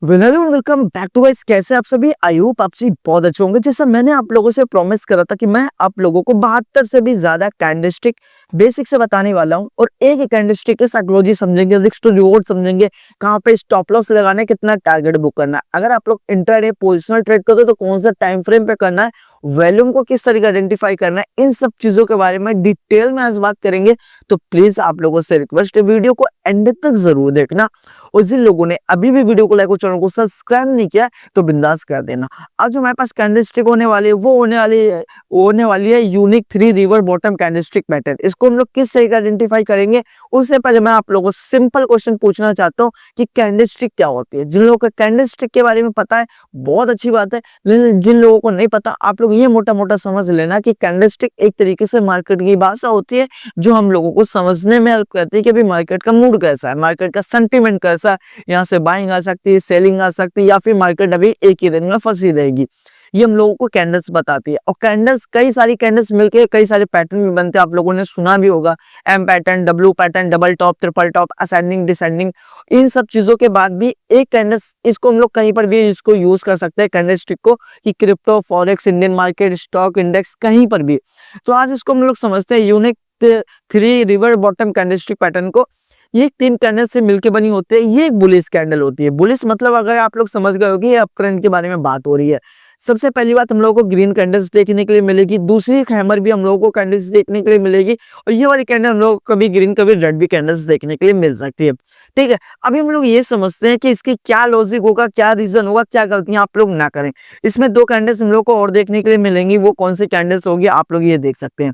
Welcome back to guys. कैसे आप सभी? आई होप आप सभी बहुत अच्छे होंगे। जैसा मैंने आप लोगों से प्रॉमिस करा था कि मैं आप लोगों को 72 से भी ज्यादा कैंडलस्टिक बेसिक से बताने वाला हूं और एक एक कैंडलस्टिक की साइकोलॉजी समझेंगे, रिस्क टू रिवॉर्ड समझेंगे, कहां पे स्टॉप लॉस लगाना है, कितना टारगेट बुक करना है, अगर आप लोग इंट्राडे पोजिशनल ट्रेड करते हो तो कौन सा टाइम फ्रेम पे करना है, वॉल्यूम को किस तरीके आइडेंटिफाई करना है, इन सब चीजों के बारे में डिटेल में आज बात करेंगे। तो प्लीज आप लोगों से रिक्वेस्ट है, वीडियो को एंड तक जरूर देखना। और जिन लोगों ने अभी भी वीडियो को लाइक और चैनल को सब्सक्राइब नहीं किया तो बिंदास कर देना। आज जो हमारे पास कैंडलस्टिक होने वाली है वो होने वाली है unique 3 river bottom candlestick pattern. इसको हम लोग किस तरीके आइडेंटिफाई करेंगे, उससे पहले मैं आप लोगों को सिंपल क्वेश्चन पूछना चाहता हूँ कि कैंडलस्टिक क्या होती है। जिन लोगों को कैंडलस्टिक के बारे में पता है बहुत अच्छी बात है, लेकिन जिन लोगों को नहीं पता आप लोग ये मोटा मोटा समझ लेना कि कैंडलस्टिक एक तरीके से मार्केट की भाषा होती है जो हम लोगों को समझने में हेल्प करती है कि अभी मार्केट का मूड कैसा है, मार्केट का सेंटीमेंट कैसा है, यहाँ से बाइंग आ सकती है, सेलिंग आ सकती है, या फिर मार्केट अभी एक ही रेंज में फंसी रहेगी। ये हम लोगों को कैंडल्स बताती है। और कैंडल्स, कई सारी कैंडल्स मिलके कई सारे पैटर्न भी बनते हैं, आप लोगों ने सुना भी होगा, M pattern, W pattern, double top, triple top, ascending, descending. इन सब चीजों के बाद भी एक कैंडल्स, इसको हम लोग कहीं पर भी इसको यूज कर सकते हैं कैंडलस्टिक को, कि crypto, forex, Indian market, stock index, कहीं पर भी। तो आज इसको हम लोग समझते हैं unique 3 river bottom candlestick pattern को। ये 3 कैंडल से मिलकर बनी होती है। ये एक बुलिश कैंडल होती है। बुलिश मतलब अगर आप लोग समझ गए हो कि ये अपट्रेंड के बारे में बात हो रही है। सबसे पहली बात हम लोगों को ग्रीन कैंडल्स देखने के लिए मिलेगी, दूसरी हैमर भी हम लोगों को कैंडल्स देखने के लिए मिलेगी, और ये वाली कैंडल हम लोग को कभी ग्रीन कभी रेड भी कैंडल्स देखने के लिए मिल सकती है। ठीक है, अभी हम लोग ये समझते हैं कि इसकी क्या लॉजिक होगा, क्या रीजन होगा, क्या गलतियां आप लोग ना करें। इसमें 2 कैंडल्स हम लोग को और देखने के लिए मिलेंगी, वो कौन सी कैंडल्स होगी आप लोग ये देख सकते हैं।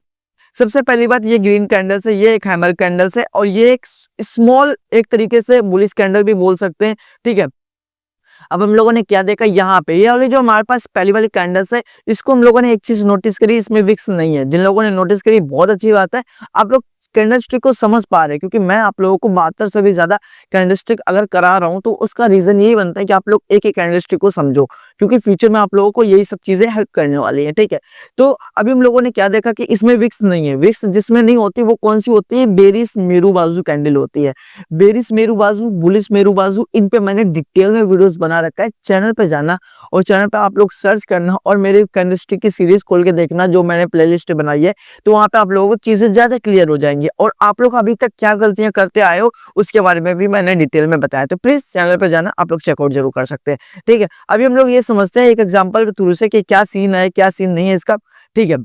सबसे पहली बात, ये ग्रीन कैंडल्स है, ये एक हैमर कैंडल्स है, और ये एक स्मॉल, एक तरीके से बुलिश कैंडल भी बोल सकते हैं। ठीक है, अब हम लोगों ने क्या देखा, यहाँ पे ये वाली जो हमारे पास पहली वाली कैंडल्स है, इसको हम लोगों ने एक चीज नोटिस करी, इसमें विक्स नहीं है। जिन लोगों ने नोटिस करी बहुत अच्छी बात है, आप लोग कैंडलस्टिक को समझ पा रहे हैं, क्योंकि मैं आप लोगों को 72 से भी ज्यादा कैंडलस्टिक अगर करा रहा हूं तो उसका रीजन यही बनता है कि आप लोग एक एक कैंडलस्टिक को समझो, क्योंकि फ्यूचर में आप लोगों को यही सब चीजें हेल्प करने वाली है। ठीक है, तो अभी हम लोगों ने क्या देखा कि इसमें विक्स नहीं है। विक्स जिसमें नहीं होती वो कौन सी होती है? बेरिश मेरू बाजू कैंडल होती है। बेरिश मेरू बाजू, बुलिश मेरू बाजू, इन पे मैंने डिटेल में वीडियोस बना रखा है। चैनल पे जाना और चैनल पे आप लोग सर्च करना और मेरे कैंडलस्टिक की सीरीज खोल के देखना जो मैंने प्लेलिस्ट बनाई है, तो वहां पे आप लोगों को चीजें ज्यादा क्लियर हो जाएंगी। और आप लोग अभी तक क्या गलतियां करते आए हो उसके बारे में भी मैंने डिटेल में बताया, तो प्लीज चैनल पे जाना, आप लोग चेकआउट जरूर कर सकते हैं। ठीक है, अभी हम लोग ये समझते हैं एक एग्जांपल के थ्रू से कि क्या सीन है, क्या सीन नहीं है इसका। ठीक है,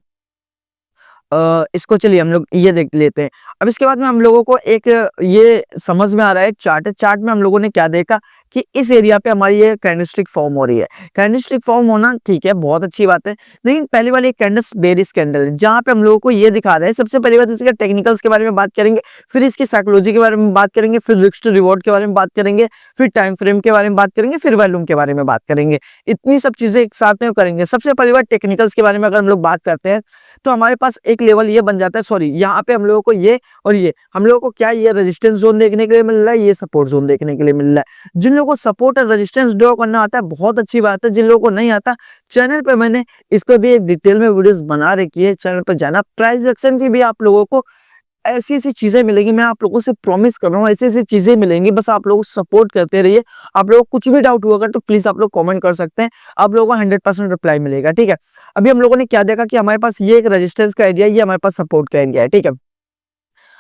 इसको चलिए हम लोग ये देख लेते हैं। अब इसके बाद में हम लोगों को एक ये समझ में आ रहा है, चार्ट है। चार्ट में हम लोगों ने क्या देखा कि इस एरिया पे हमारी ये कैंडलस्टिक फॉर्म हो रही है। कैंडलस्टिक फॉर्म होना ठीक है, बहुत अच्छी बात है, लेकिन पहली वाली कैंडल्स बेरिश कैंडल है, जहां पे हम लोगों को ये दिखा रहा है। सबसे पहली बात इसके टेक्निकल्स के बारे में बात करेंगे, फिर इसकी साइकोलॉजी के बारे में बात करेंगे, फिर रिस्क टू रिवॉर्ड के बारे में बात करेंगे, फिर टाइम फ्रेम के बारे में बात करेंगे, फिर वॉल्यूम के बारे में बात करेंगे। इतनी सब चीजें एक साथ में करेंगे। सबसे पहली बात टेक्निकल्स के बारे में अगर हम लोग बात करते हैं तो हमारे पास एक लेवल ये बन जाता है, सॉरी, यहाँ पे हम लोगों को ये और ये, हम लोगों को क्या ये रेजिस्टेंस जोन देखने के लिए मिल रहा है, ये सपोर्ट जोन देखने के लिए मिल रहा है। जिन लोगों को सपोर्ट और रेजिस्टेंस ड्रॉ करना आता है बहुत अच्छी बात है, जिन लोगों को नहीं आता, चैनल पे मैंने इसको भी एक डिटेल में वीडियोस बना रखी है, चैनल पर जाना। प्राइस एक्शन की भी आप लोगों को ऐसी ऐसी चीजें मिलेंगी, मैं आप लोगों से प्रॉमिस कर रहा हूँ, ऐसी ऐसी चीजें मिलेंगी, बस आप लोग सपोर्ट करते रहिए। आप लोगों को कुछ भी डाउट हुआ तो प्लीज आप लोग कमेंट कर सकते हैं, आप लोगों को 100% रिप्लाई मिलेगा। ठीक है, अभी हम लोगों ने क्या देखा कि हमारे पास ये एक रेजिस्टेंस का एरिया है, ये हमारे पास सपोर्ट का एरिया है। ठीक है,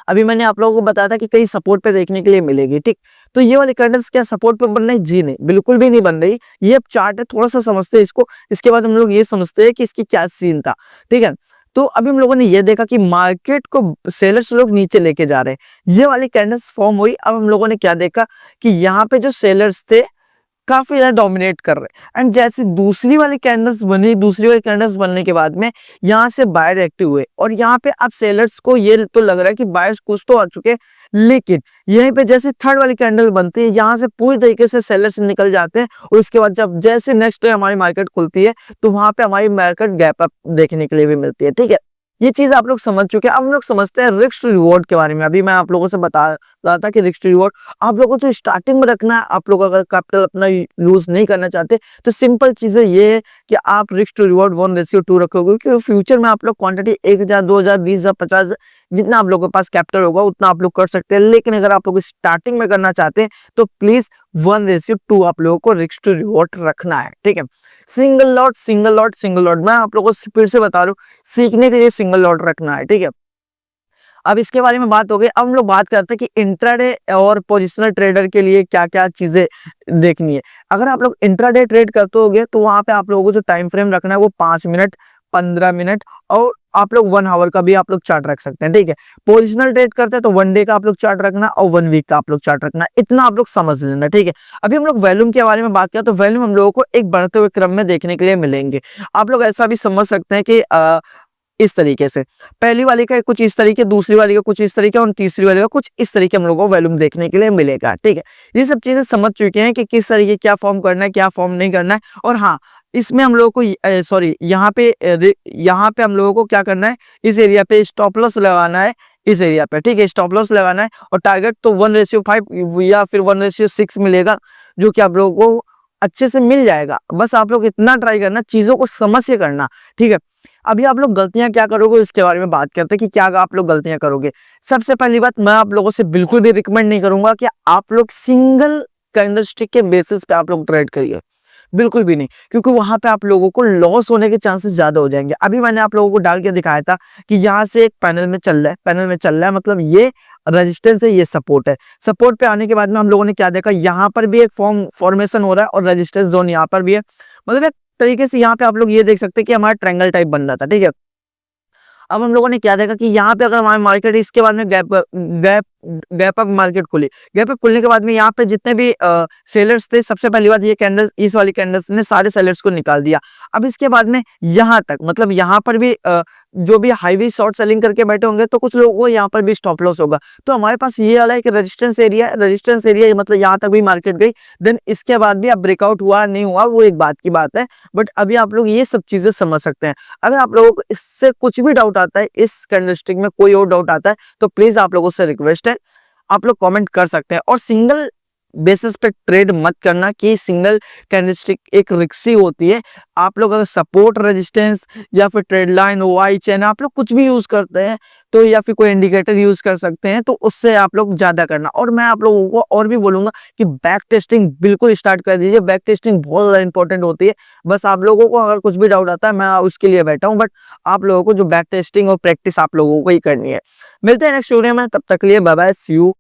अभी मैंने आप लोगों को बताया था कि कई सपोर्ट पे देखने के लिए मिलेगी। ठीक, तो ये वाली कैंडल्स क्या सपोर्ट पे बन रही? जी नहीं, बिल्कुल भी नहीं बन रही। ये अब चार्ट है, थोड़ा सा समझते हैं इसको, इसके बाद हम लोग ये समझते हैं कि इसकी क्या सीन था। ठीक है, तो अभी हम लोगों ने ये देखा कि मार्केट को सेलर्स लोग नीचे लेके जा रहे हैं, ये वाली कैंडल्स फॉर्म हुई। अब हम लोगों ने क्या देखा कि यहाँ पे जो सेलर्स थे काफी ज्यादा डोमिनेट कर रहे हैं, एंड जैसे दूसरी वाली कैंडल्स बनी, दूसरी वाली कैंडल्स बनने के बाद में यहाँ से बायर एक्टिव हुए, और यहाँ पे अब सेलर्स को ये तो लग रहा है कि बायर्स कुछ तो आ चुके हैं, लेकिन यहीं पे जैसे थर्ड वाली कैंडल बनती है, यहाँ से पूरी तरीके से सेलर्स निकल जाते हैं, और उसके बाद जब जैसे नेक्स्ट डे हमारी मार्केट खुलती है तो वहां पे हमारी मार्केट गैप अप देखने के लिए भी मिलती है। ठीक है, ये चीज़ आप लोग समझ चुके हैं। अब हम लोग समझते हैं रिस्क रिवॉर्ड के बारे में। अभी मैं आप लोगों से बता रहा था कि रिस्क रिवॉर्ड आप लोगों को जो स्टार्टिंग में रखना है, आप लोग अगर कैपिटल अपना लूज़ नहीं करना चाहते, तो सिंपल चीज़ें ये है कि आप रिस्क टू रिवॉर्ड 1:2 रखोगे, क्योंकि फ्यूचर में आप लोग क्वांटिटी 1000, 2000, 20,000, 50,000 जितना आप लोगों के पास कैपिटल होगा उतना आप लोग कर सकते हैं। लेकिन अगर आप लोग स्टार्टिंग में करना चाहते हैं तो प्लीज़ 1:2 आप लोगों को रिस्क टू रिवॉर्ड रखना है, ठीक है। Single lot, single lot, single lot, मैं आप लोगों को फिर से बता रहा हूँ, सीखने के लिए सिंगल लॉट रखना है, ठीक है। अब इसके बारे में बात हो गई। अब हम लोग बात करते हैं कि इंट्राडे और पोजिशनल ट्रेडर के लिए क्या-क्या चीज़ें देखनी है। अगर आप लोग इंट्राडे ट्रेड करते होगे तो वहाँ पे आप लोगों को जो टाइम फ्रेम रखना है वो 5 मिनट, 15 मिनट और आप लोग 1 आवर का भी आप लोग चार्ट रख सकते हैं, ठीक है। पोजिशनल ट्रेड करते हैं तो 1 डे का आप लोग चार्ट रखना और 1 वीक का आप लोग चार्ट रखना, इतना आप लोग समझ लेना, ठीक है। अभी हम लोग वॉल्यूम के बारे में बात करें तो वॉल्यूम हम लोगों को एक बढ़ते हुए क्रम में देखने के लिए मिलेंगे। आप लोग ऐसा भी समझ सकते हैं कि इस तरीके से पहली वाली का कुछ इस तरीके, दूसरी वाली का कुछ इस तरीके और तीसरी वाली का कुछ इस तरीके हम लोगों को वॉल्यूम देखने के लिए मिलेगा, ठीक है। ये सब चीजें समझ चुके हैं कि किस तरीके क्या फॉर्म करना है, क्या फॉर्म नहीं करना है। और हाँ, इसमें हम लोगों को सॉरी यहाँ पे हम लोगों को क्या करना है, इस एरिया पे स्टॉप लॉस लगाना है, इस एरिया पे, ठीक है, स्टॉप लॉस लगाना है। और टारगेट तो 1:5 या फिर 1:6 मिलेगा, जो कि आप लोगों को अच्छे से मिल जाएगा। बस आप लोग इतना ट्राई करना, चीजों को समझ के करना, ठीक है। अभी आप लोग गलतियां क्या करोगे इसके बारे में बात करते हैं कि क्या आप लोग गलतियां करोगे। सबसे पहली बात, मैं आप लोगों से बिल्कुल भी रिकमेंड नहीं करूंगा कि आप लोग सिंगल कैंडलस्टिक के बेसिस पे आप लोग ट्रेड करिए, बिल्कुल भी नहीं, क्योंकि वहां पे आप लोगों को लॉस होने के चांसेस ज्यादा हो जाएंगे। अभी मैंने आप लोगों को डाल के दिखाया था कि यहाँ से एक पैनल में चल रहा है, पैनल में चल रहा है, मतलब ये रेजिस्टेंस है, ये सपोर्ट है। सपोर्ट पे आने के बाद में हम लोगों ने क्या देखा, यहाँ पर भी एक फॉर्मेशन हो रहा है और रेजिस्टेंस जोन यहाँ पर भी है। मतलब एक तरीके से यहाँ पे आप लोग ये देख सकते हैं कि हमारा ट्रायंगल टाइप बन रहा था, ठीक है। अब हम लोगों ने क्या देखा कि यहाँ पे अगर हमारी मार्केट इसके बाद में गैप गैप अप मार्केट खुली, गैप अप खुलने के बाद में यहाँ पे जितने भी सेलर्स थे, सबसे पहली बात ये कैंडल्स, इस वाली कैंडल्स ने सारे सेलर्स को निकाल दिया। अब इसके बाद में यहाँ तक, मतलब यहाँ पर भी जो भी हाईवी शॉर्ट सेलिंग करके बैठे होंगे तो कुछ लोगों को यहाँ पर भी स्टॉप लॉस होगा। तो हमारे पास ये वाला है कि रेजिस्टेंस एरिया, रेजिस्टेंस एरिया मतलब यहाँ तक भी मार्केट गई, देन इसके बाद भी अब ब्रेकआउट हुआ नहीं हुआ वो एक बात की बात है। बट अभी आप लोग ये सब चीजें समझ सकते हैं। अगर आप लोगों को इससे कुछ भी डाउट आता है, इस कैंडलस्टिक में कोई और डाउट आता है, तो प्लीज आप लोगों से रिक्वेस्ट है, आप लोग कमेंट कर सकते हैं। और सिंगल बेसिस पे ट्रेड मत करना कि सिंगल कैंडलस्टिक एक रिक्सी होती है। आप लोग अगर सपोर्ट, रेजिस्टेंस या फिर ट्रेड लाइन, वाई चैन आप लोग कुछ भी यूज करते हैं तो, या फिर कोई इंडिकेटर यूज कर सकते हैं, तो उससे आप लोग ज्यादा करना। और मैं आप लोगों को और भी बोलूंगा कि बैक टेस्टिंग बिल्कुल स्टार्ट कर दीजिए। बैक टेस्टिंग बहुत ज्यादा इंपॉर्टेंट होती है। बस आप लोगों को अगर कुछ भी डाउट आता है, मैं उसके लिए बैठा हूँ, बट आप लोगों को जो बैक टेस्टिंग और प्रैक्टिस आप लोगों को ही करनी है। मिलते हैं नेक्स्ट वीडियो में, तब तक के लिए बाय बाय, सी यू।